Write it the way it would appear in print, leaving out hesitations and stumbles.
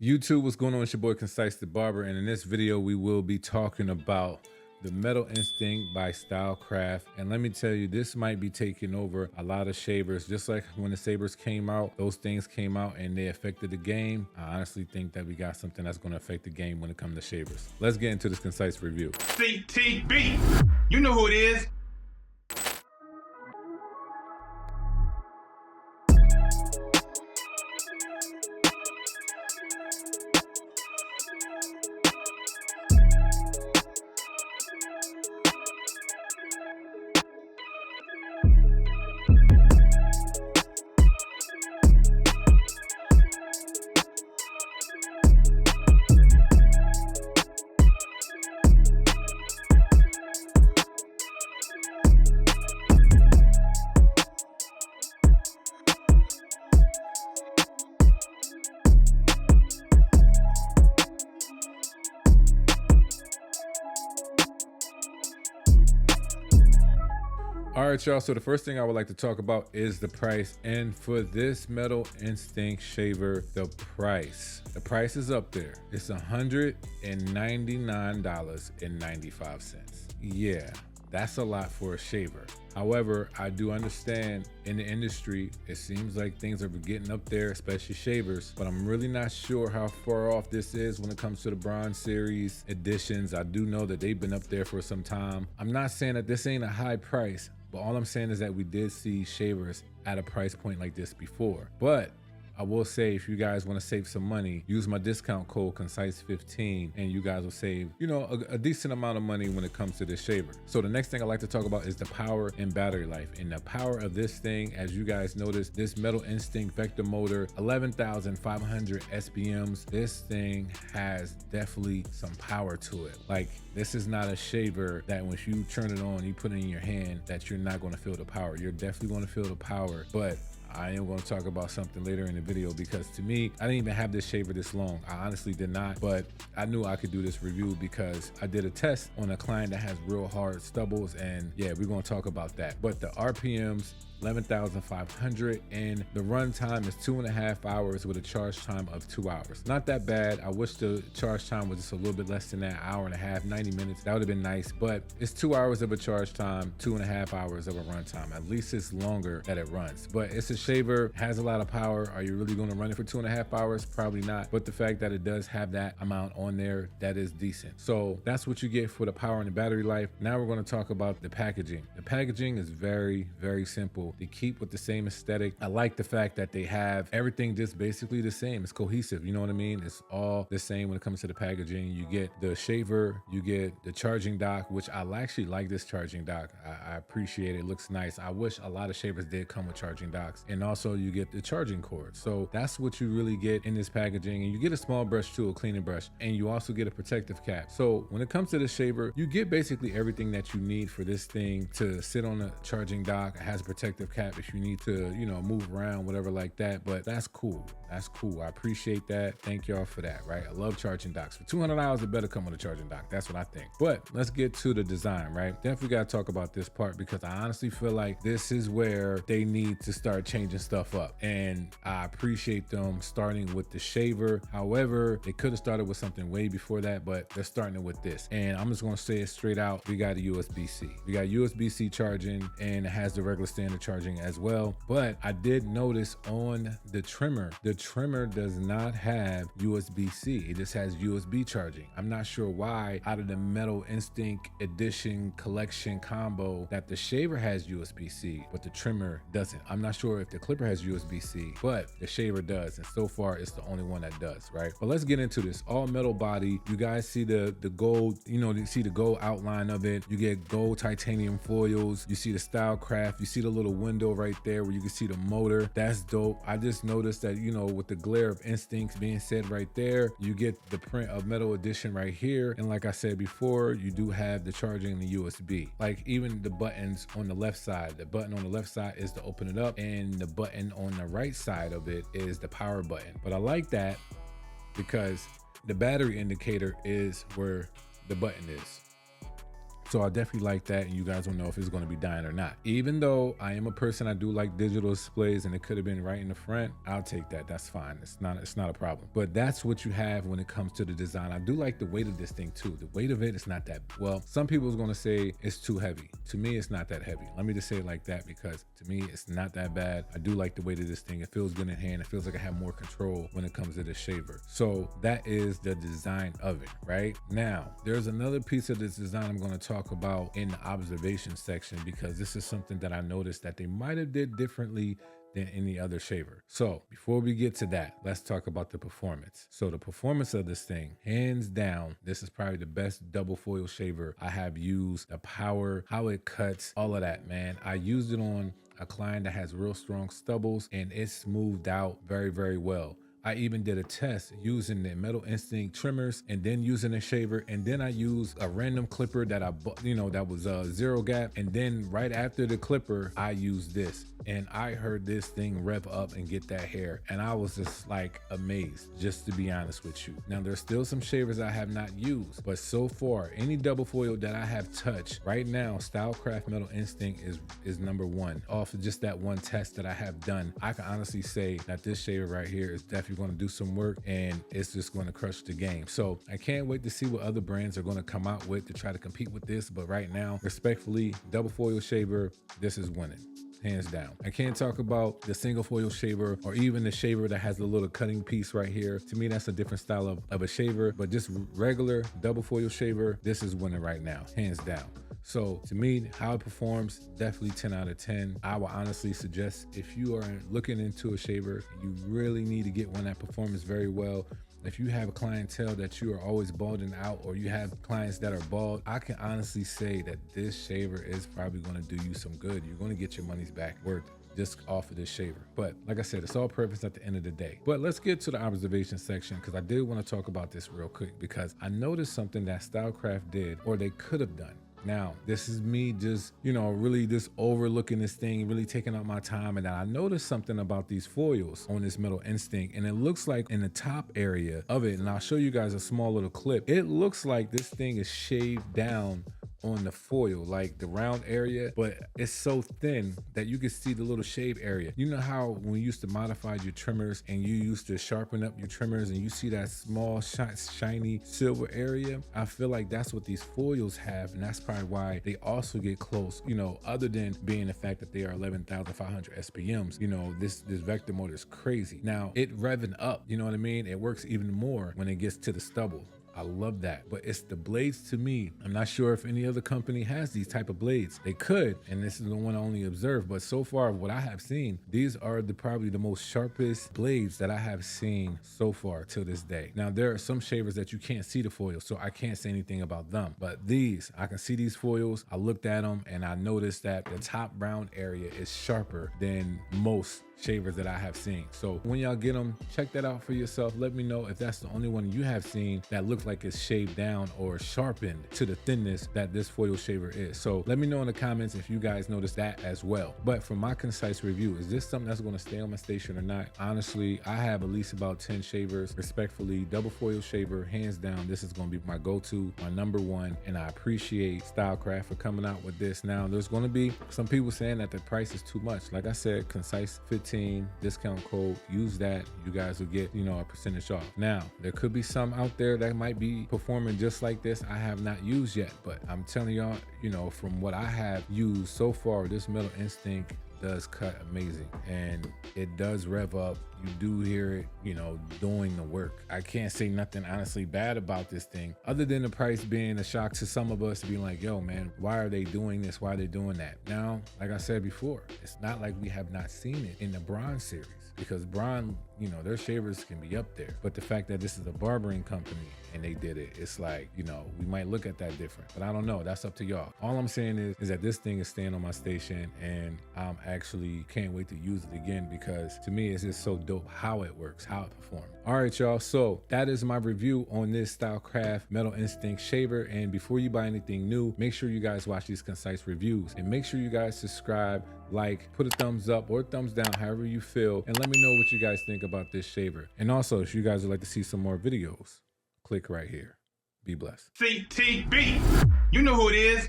YouTube, what's going on? It's your boy ConcisetheBarber, and in this video we will be talking about the Metal Instinct by STYLECRAFT. And let me tell you, this might be taking over a lot of shavers. Just like when the sabers came out, those things came out and they affected the game. I honestly think that we got something that's going to affect the game when it comes to shavers. Let's get into this concise review. CTB, you know who it is. All right, y'all, so the first thing I would like to talk about is the price. And for this Metal Instinct shaver, the price is up there. It's $199.95. Yeah, that's a lot for a shaver. However, I do understand in the industry, it seems like things are getting up there, especially shavers, but I'm really not sure how far off this is when it comes to the Bronze Series editions. I do know that they've been up there for some time. I'm not saying that this ain't a high price, but all I'm saying is that we did see shavers at a price point like this before. But I will say, if you guys want to save some money, use my discount code CONCISE15 and you guys will save, you know, a decent amount of money when it comes to this shaver. So the next thing I like to talk about is the power and battery life. And the power of this thing, as you guys notice, this Metal Instinct vector motor, 11,500 SPMs. This thing has definitely some power to it. Like, this is not a shaver that when you turn it on, you put it in your hand, that you're not going to feel the power. You're definitely going to feel the power, but I am going to talk about something later in the video, because to me, I didn't even have this shaver this long. I honestly did not, but I knew I could do this review because I did a test on a client that has real hard stubbles, and yeah, we're going to talk about that. But the RPMs, 11,500, and the run time is 2.5 hours with a charge time of 2 hours. Not that bad. I wish the charge time was just a little bit less than that, hour and a half, 90 minutes. That would have been nice, but it's 2 hours of a charge time, 2.5 hours of a run time. At least it's longer that it runs, but it's a shaver, has a lot of power. Are you really going to run it for 2.5 hours? Probably not, but the fact that it does have that amount on there, that is decent. So that's what you get for the power and the battery life. Now we're going to talk about the packaging. The packaging is very, very simple. They keep with the same aesthetic. I like the fact that they have everything just basically the same. It's cohesive, you know what I mean? It's all the same when it comes to the packaging. You get the shaver, you get the charging dock, which I actually like this charging dock. I appreciate it. It looks nice. I wish a lot of shavers did come with charging docks. And also you get the charging cord. So that's what you really get in this packaging. And you get a small brush too, a cleaning brush, and you also get a protective cap. So when it comes to the shaver, you get basically everything that you need for this thing to sit on a charging dock. It has a protective cap if you need to, you know, move around, whatever like that. But that's cool. That's cool. I appreciate that. Thank y'all for that, right? I love charging docks. For $200, it better come with a charging dock. That's what I think. But let's get to the design, right? Definitely got to talk about this part, because I honestly feel like this is where they need to start changing stuff up. And I appreciate them starting with the shaver. However, they could have started with something way before that, but they're starting it with this. And I'm just going to say it straight out. We got a USB-C. We got USB-C charging, and it has the regular standard charging as well. But I did notice on the trimmer does not have USB-C. It just has USB charging. I'm not sure why out of the Metal Instinct edition collection combo that the shaver has USB-C, but the trimmer doesn't. I'm not sure if the clipper has USB-C, but the shaver does. And so far it's the only one that does, right? But let's get into this. All metal body. You guys see the gold, you know, you see the gold outline of it. You get gold titanium foils. You see the STYLECRAFT. You see the little window right there where you can see the motor. That's dope. I just noticed that, you know, with the glare of instincts being said right there, you get the print of metal edition right here. And like I said before, you do have the charging and the USB. Like even the buttons on the left side, the button on the left side is to open it up, and the button on the right side of it is the power button. But I like that because the battery indicator is where the button is. So I definitely like that, and you guys will know if it's going to be dying or not. Even though I am a person, I do like digital displays, and it could have been right in the front. I'll take that. That's fine. It's not a problem. But that's what you have when it comes to the design. I do like the weight of this thing too. The weight of it is not that, well, some people is going to say it's too heavy. To me, it's not that heavy. Let me just say it like that, because to me, it's not that bad. I do like the weight of this thing. It feels good in hand. It feels like I have more control when it comes to the shaver. So that is the design of it, right? Now, there's another piece of this design I'm going to talk about in the observation section, because this is something that I noticed that they might have did differently than any other shaver. So before we get to that, let's talk about the performance. So the performance of this thing, hands down, this is probably the best double foil shaver I have used. The power, how it cuts, all of that, man. I used it on a client that has real strong stubbles, and it smoothed out very, very well. I even did a test using the Metal Instinct trimmers and then using a shaver, and then I used a random clipper that I bought, you know, that was a 0 gap, and then right after the clipper I used this, and I heard this thing rev up and get that hair, and I was just like amazed, just to be honest with you. Now there's still some shavers I have not used, but so far any double foil that I have touched right now, STYLECRAFT Metal Instinct is number one. Off of just that one test that I have done, I can honestly say that this shaver right here is definitely going to do some work, and it's just going to crush the game. So I can't wait to see what other brands are going to come out with to try to compete with this. But right now, respectfully, double foil shaver, this is winning, hands down. I can't talk about the single foil shaver or even the shaver that has a little cutting piece right here. To me, that's a different style of a shaver, but just regular double foil shaver, this is winning right now, hands down. So to me, how it performs, definitely 10 out of 10. I would honestly suggest, if you are looking into a shaver, you really need to get one that performs very well. If you have a clientele that you are always balding out, or you have clients that are bald, I can honestly say that this shaver is probably going to do you some good. You're going to get your money's back worth just off of this shaver. But like I said, it's all purpose at the end of the day. But let's get to the observation section, because I did want to talk about this real quick, because I noticed something that STYLECRAFT did, or they could have done. Now, this is me just, you know, really just overlooking this thing, really taking up my time. And I noticed something about these foils on this Metal Instinct, and it looks like in the top area of it, and I'll show you guys a small little clip, it looks like this thing is shaved down on the foil, like the round area, but it's so thin that you can see the little shave area. You know how when you used to modify your trimmers and you used to sharpen up your trimmers and you see that small shiny silver area? I feel like that's what these foils have, and that's probably why they also get close, you know, other than being the fact that they are 11,500 SPMs. You know, this vector motor is crazy. Now, it revving up, you know what I mean? It works even more when it gets to the stubble. I love that, but it's the blades to me. I'm not sure if any other company has these type of blades. They could, and this is the one I only observed, but so far what I have seen, these are probably the most sharpest blades that I have seen so far till this day. Now there are some shavers that you can't see the foils, so I can't say anything about them, but these, I can see these foils. I looked at them and I noticed that the top round area is sharper than most shavers that I have seen. So when y'all get them, check that out for yourself. Let me know if that's the only one you have seen that looks like it's shaved down or sharpened to the thinness that this foil shaver is. So let me know in the comments if you guys notice that as well. But for my concise review, is this something that's going to stay on my station or not? Honestly, I have at least about 10 shavers. Respectfully, double foil shaver, hands down, this is going to be my go-to, my number one, and I appreciate STYLECRAFT for coming out with this. Now there's going to be some people saying that the price is too much. Like I said, Concise 15 discount code, use that, you guys will get, you know, a percentage off. Now there could be some out there that might be performing just like this I have not used yet, but I'm telling y'all, you know, from what I have used so far, this Metal Instinct does cut amazing, and it does rev up. You do hear it, you know, doing the work. I can't say nothing honestly bad about this thing, other than the price being a shock to some of us, to be like, yo man, why are they doing this? Why are they doing that? Now, like I said before, it's not like we have not seen it in the Bronze series, because Braun, you know, their shavers can be up there, but the fact that this is a barbering company and they did it, it's like, you know, we might look at that different, but I don't know. That's up to y'all. All I'm saying is that this thing is staying on my station, and I'm actually can't wait to use it again, because to me, it's just so dope how it works, how it performs. All right, y'all. So that is my review on this STYLECRAFT Metal Instinct shaver. And before you buy anything new, make sure you guys watch these concise reviews, and make sure you guys subscribe, like, put a thumbs up or a thumbs down, however you feel, and let me know what you guys think about this shaver. And also, if you guys would like to see some more videos, click right here. Be blessed. CTB. You know who it is.